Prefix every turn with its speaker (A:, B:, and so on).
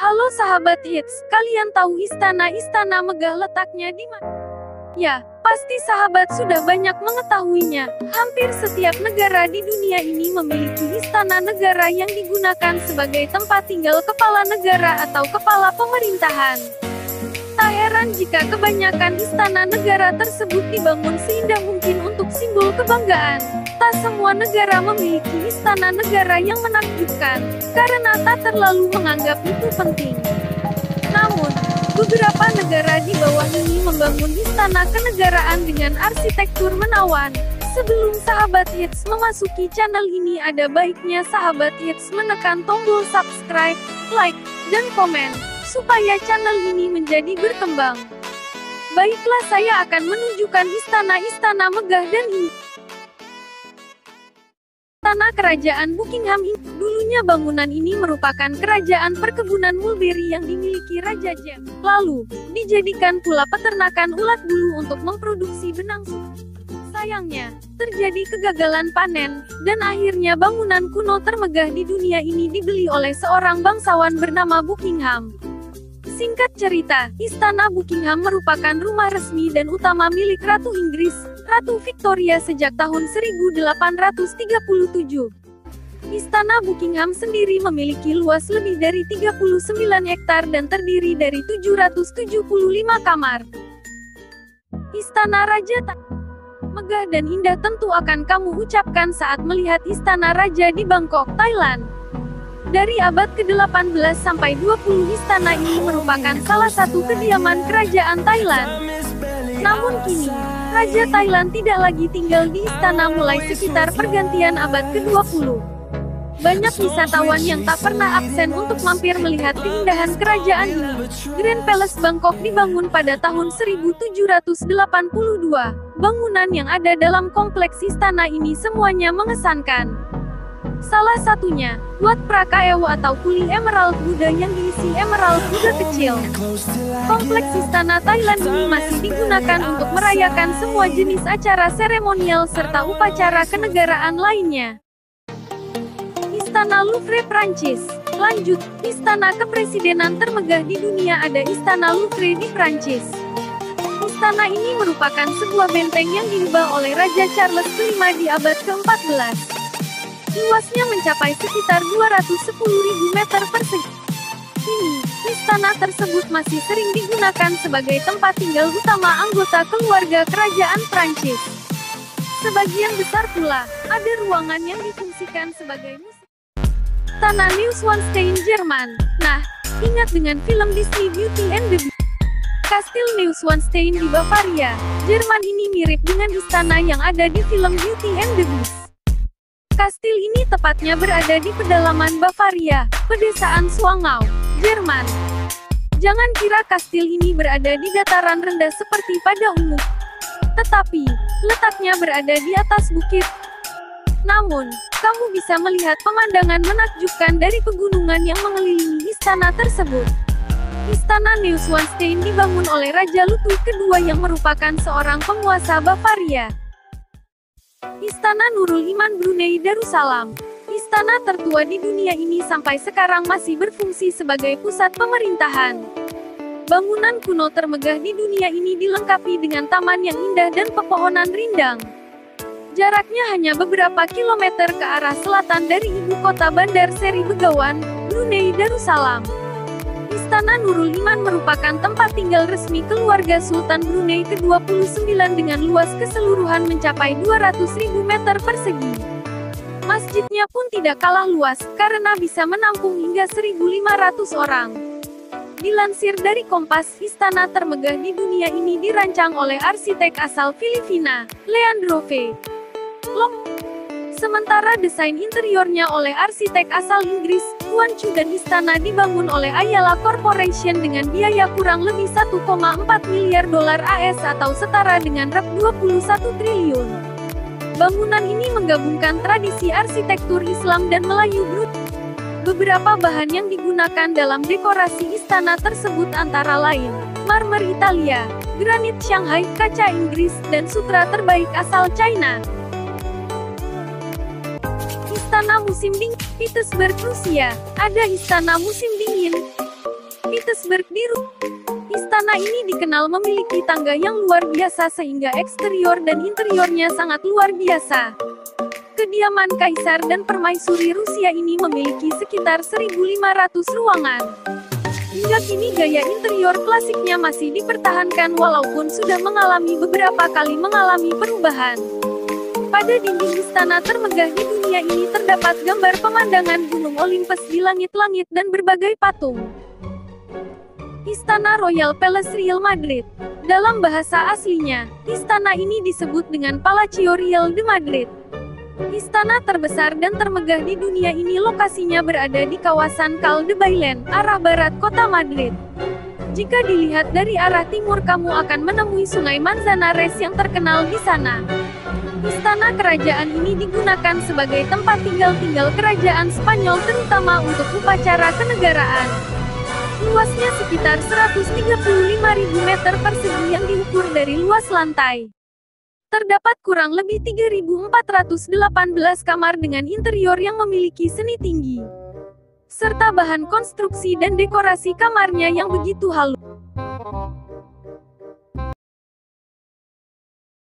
A: Halo sahabat hits, kalian tahu istana megah letaknya di mana? Ya, pasti sahabat sudah banyak mengetahuinya. Hampir setiap negara di dunia ini memiliki istana negara yang digunakan sebagai tempat tinggal kepala negara atau kepala pemerintahan. Tak heran jika kebanyakan istana negara tersebut dibangun seindah mungkin untuk simbol kebanggaan. Tak semua negara memiliki istana negara yang menakjubkan, karena tak terlalu menganggap itu penting. Namun, beberapa negara di bawah ini membangun istana kenegaraan dengan arsitektur menawan. Sebelum sahabat hits memasuki channel ini, ada baiknya sahabat hits menekan tombol subscribe, like, dan komen, supaya channel ini menjadi berkembang. Baiklah, saya akan menunjukkan istana-istana megah dan indah. Istana Kerajaan Buckingham ini, dulunya bangunan ini merupakan kerajaan perkebunan mulberry yang dimiliki Raja James. Lalu, dijadikan pula peternakan ulat bulu untuk memproduksi benang sutra. Sayangnya, terjadi kegagalan panen, dan akhirnya bangunan kuno termegah di dunia ini dibeli oleh seorang bangsawan bernama Buckingham. Singkat cerita, Istana Buckingham merupakan rumah resmi dan utama milik Ratu Inggris, Ratu Victoria sejak tahun 1837. Istana Buckingham sendiri memiliki luas lebih dari 39 hektar dan terdiri dari 775 kamar. Istana Raja tak megah dan indah tentu akan kamu ucapkan saat melihat Istana Raja di Bangkok, Thailand. Dari abad ke-18 sampai 20 istana ini merupakan salah satu kediaman kerajaan Thailand. Namun kini, Raja Thailand tidak lagi tinggal di istana mulai sekitar pergantian abad ke-20. Banyak wisatawan yang tak pernah absen untuk mampir melihat keindahan kerajaan ini. Grand Palace Bangkok dibangun pada tahun 1782. Bangunan yang ada dalam kompleks istana ini semuanya mengesankan. Salah satunya, Wat Prakaew atau kuli emerald Buddha yang diisi emerald Buddha kecil. Kompleks istana Thailand ini masih digunakan untuk merayakan semua jenis acara seremonial serta upacara kenegaraan lainnya. Istana Louvre Prancis. Lanjut, istana kepresidenan termegah di dunia ada Istana Louvre di Prancis. Istana ini merupakan sebuah benteng yang diubah oleh Raja Charles V di abad ke-14. Luasnya mencapai sekitar 210.000 meter persegi. Kini, istana tersebut masih sering digunakan sebagai tempat tinggal utama anggota keluarga kerajaan Prancis. Sebagian besar pula, ada ruangan yang difungsikan sebagai museum. Istana Neuschwanstein, Jerman. Nah, ingat dengan film Disney Beauty and the Beast? Kastil Neuschwanstein di Bavaria, Jerman ini mirip dengan istana yang ada di film Beauty and the Beast. Kastil ini tepatnya berada di pedalaman Bavaria, pedesaan Schwangau, Jerman. Jangan kira kastil ini berada di dataran rendah seperti pada umumnya, tetapi letaknya berada di atas bukit. Namun, kamu bisa melihat pemandangan menakjubkan dari pegunungan yang mengelilingi istana tersebut. Istana Neuschwanstein dibangun oleh Raja Ludwig II yang merupakan seorang penguasa Bavaria. Istana Nurul Iman Brunei Darussalam. Istana tertua di dunia ini sampai sekarang masih berfungsi sebagai pusat pemerintahan. Bangunan kuno termegah di dunia ini dilengkapi dengan taman yang indah dan pepohonan rindang. Jaraknya hanya beberapa kilometer ke arah selatan dari ibu kota Bandar Seri Begawan, Brunei Darussalam. Istana Nurul Iman merupakan tempat tinggal resmi keluarga Sultan Brunei ke-29 dengan luas keseluruhan mencapai 200.000 meter persegi. Masjidnya pun tidak kalah luas, karena bisa menampung hingga 1.500 orang. Dilansir dari Kompas, istana termegah di dunia ini dirancang oleh arsitek asal Filipina, Leandro V. Long. Sementara desain interiornya oleh arsitek asal Inggris, Yuan Chu, dan istana dibangun oleh Ayala Corporation dengan biaya kurang lebih 1,4 miliar dolar AS atau setara dengan Rp21 triliun. Bangunan ini menggabungkan tradisi arsitektur Islam dan Melayu brut. Beberapa bahan yang digunakan dalam dekorasi istana tersebut antara lain marmer Italia, granit Shanghai, kaca Inggris, dan sutra terbaik asal China. Istana Musim Dingin, Petersburg, Rusia. Ada Istana Musim Dingin. Petersburg di Rusia. Istana ini dikenal memiliki tangga yang luar biasa sehingga eksterior dan interiornya sangat luar biasa. Kediaman Kaisar dan Permaisuri Rusia ini memiliki sekitar 1.500 ruangan. Hingga kini gaya interior klasiknya masih dipertahankan walaupun sudah beberapa kali mengalami perubahan. Pada dinding istana termegah di dunia ini terdapat gambar pemandangan Gunung Olympus di langit-langit dan berbagai patung. Istana Royal Palace Real Madrid. Dalam bahasa aslinya, istana ini disebut dengan Palacio Real de Madrid. Istana terbesar dan termegah di dunia ini lokasinya berada di kawasan Cal de Bailen, arah barat kota Madrid. Jika dilihat dari arah timur kamu akan menemui sungai Manzanares yang terkenal di sana. Istana kerajaan ini digunakan sebagai tempat tinggal kerajaan Spanyol terutama untuk upacara kenegaraan. Luasnya sekitar 135.000 meter persegi yang diukur dari luas lantai. Terdapat kurang lebih 3.418 kamar dengan interior yang memiliki seni tinggi, serta bahan konstruksi dan dekorasi kamarnya yang begitu halus.